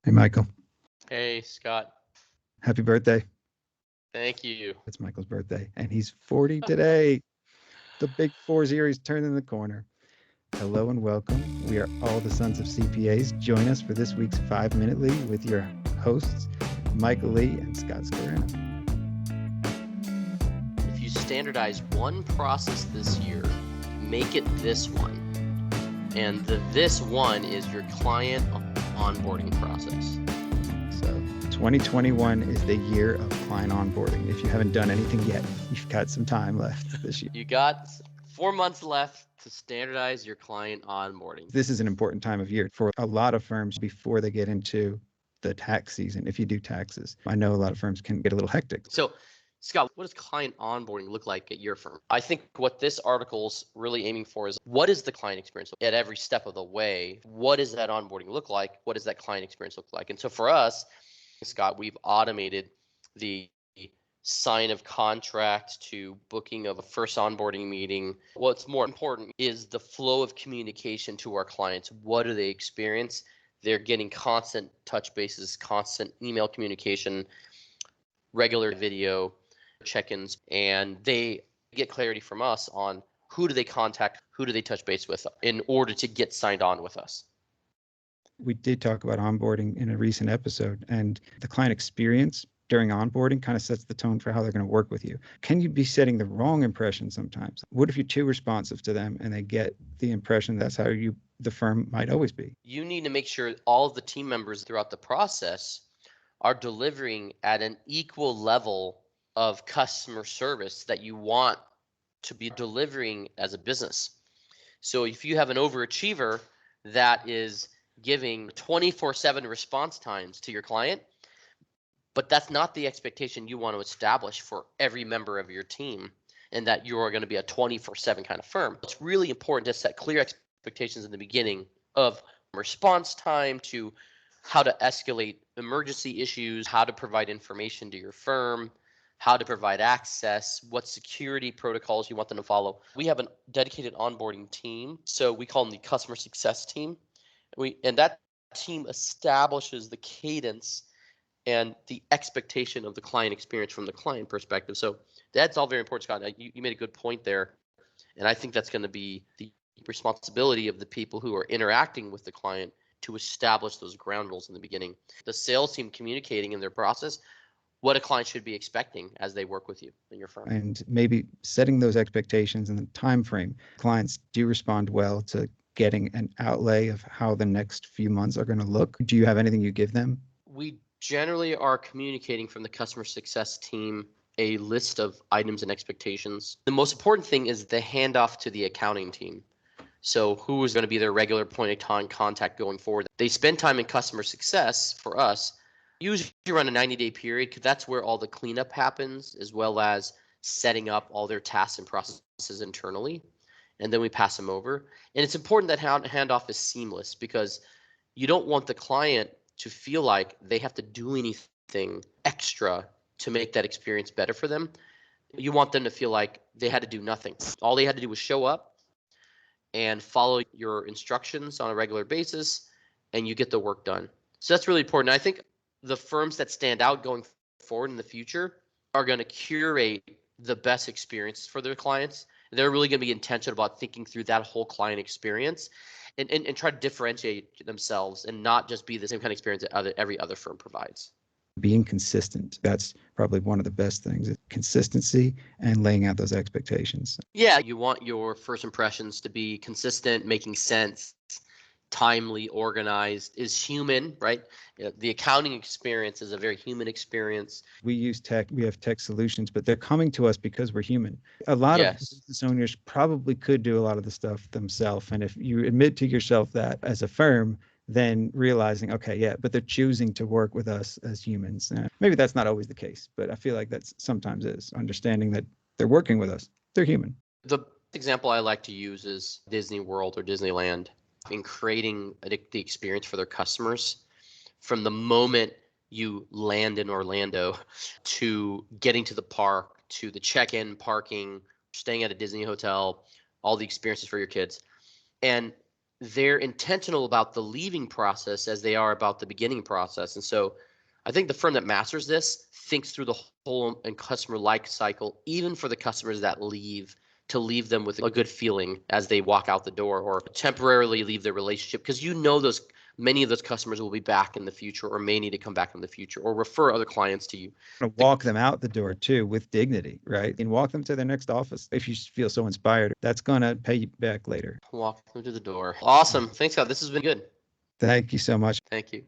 Hey, Michael. Hey, Scott. Happy birthday. Thank you. It's Michael's birthday, and he's 40 today. The big 4-0 is turning the corner. Hello and welcome. We are all the Sons of CPAs. Join us for this week's 5-Minute Lead with your hosts, Michael Lee and Scott Scarano. If you standardize one process this year, make it this one. And this one is your client onboarding process. So 2021 is the year of client onboarding. If you haven't done anything yet, you've got some time left this year. You got 4 months left to standardize your client onboarding. This is an important time of year for a lot of firms before they get into the tax season, if you do taxes. I know a lot of firms can get a little hectic. So, Scott, what does client onboarding look like at your firm? I think what this article's really aiming for is what is the client experience at every step of the way? What does that onboarding look like? What does that client experience look like? And so for us, Scott, we've automated the sign of contract to booking of a first onboarding meeting. What's more important is the flow of communication to our clients. What do they experience? They're getting constant touch bases, constant email communication, regular video check-ins, and they get clarity from us on who do they contact, who do they touch base with in order to get signed on with us. We did talk about onboarding in a recent episode, and the client experience during onboarding kind of sets the tone for how they're going to work with you. Can you be setting the wrong impression sometimes? What if you're too responsive to them and they get the impression that's how the firm might always be? You need to make sure all of the team members throughout the process are delivering at an equal level of customer service that you want to be delivering as a business. So if you have an overachiever that is giving 24/7 response times to your client, but that's not the expectation you want to establish for every member of your team, and that you are going to be a 24/7 kind of firm. It's really important to set clear expectations in the beginning of response time to how to escalate emergency issues, how to provide information to your firm, how to provide access, what security protocols you want them to follow. We have a dedicated onboarding team, so we call them the customer success team. And that team establishes the cadence and the expectation of the client experience from the client perspective. So that's all very important, Scott. You made a good point there. And I think that's going to be the responsibility of the people who are interacting with the client to establish those ground rules in the beginning. The sales team communicating in their process what a client should be expecting as they work with you in your firm. And maybe setting those expectations in the time frame. Clients do respond well to getting an outlay of how the next few months are going to look. Do you have anything you give them? We generally are communicating from the customer success team a list of items and expectations. The most important thing is the handoff to the accounting team. So who is going to be their regular point of contact going forward? They spend time in customer success for us, usually around a 90-day period, because that's where all the cleanup happens, as well as setting up all their tasks and processes internally. And then we pass them over. And it's important that handoff is seamless, because you don't want the client to feel like they have to do anything extra to make that experience better for them. You want them to feel like they had to do nothing. All they had to do was show up and follow your instructions on a regular basis, and you get the work done. So that's really important. I think the firms that stand out going forward in the future are going to curate the best experiences for their clients. They're really going to be intentional about thinking through that whole client experience and try to differentiate themselves and not just be the same kind of experience that every other firm provides. Being consistent. That's probably one of the best things. Consistency and laying out those expectations. Yeah, you want your first impressions to be consistent, making sense, timely, organized, is human, right? The accounting experience is a very human experience. We use tech, we have tech solutions, but they're coming to us because we're human. A lot of business owners probably could do a lot of the stuff themselves. And if you admit to yourself that as a firm, then realizing, okay, yeah, but they're choosing to work with us as humans. Maybe that's not always the case, but I feel like that's sometimes is understanding that they're working with us. They're human. The example I like to use is Disney World or Disneyland in creating the experience for their customers from the moment you land in Orlando to getting to the park, to the check-in, parking, staying at a Disney hotel, all the experiences for your kids. And they're intentional about the leaving process as they are about the beginning process. And so I think the firm that masters this thinks through the whole and customer life cycle, even for the customers that leave, to leave them with a good feeling as they walk out the door, or temporarily leave their relationship, because many of those customers will be back in the future, or may need to come back in the future, or refer other clients to you. Walk them out the door too with dignity, right? And walk them to their next office. If you feel so inspired, that's going to pay you back later. Walk them to the door. Awesome. Thanks, Scott. This has been good. Thank you so much. Thank you.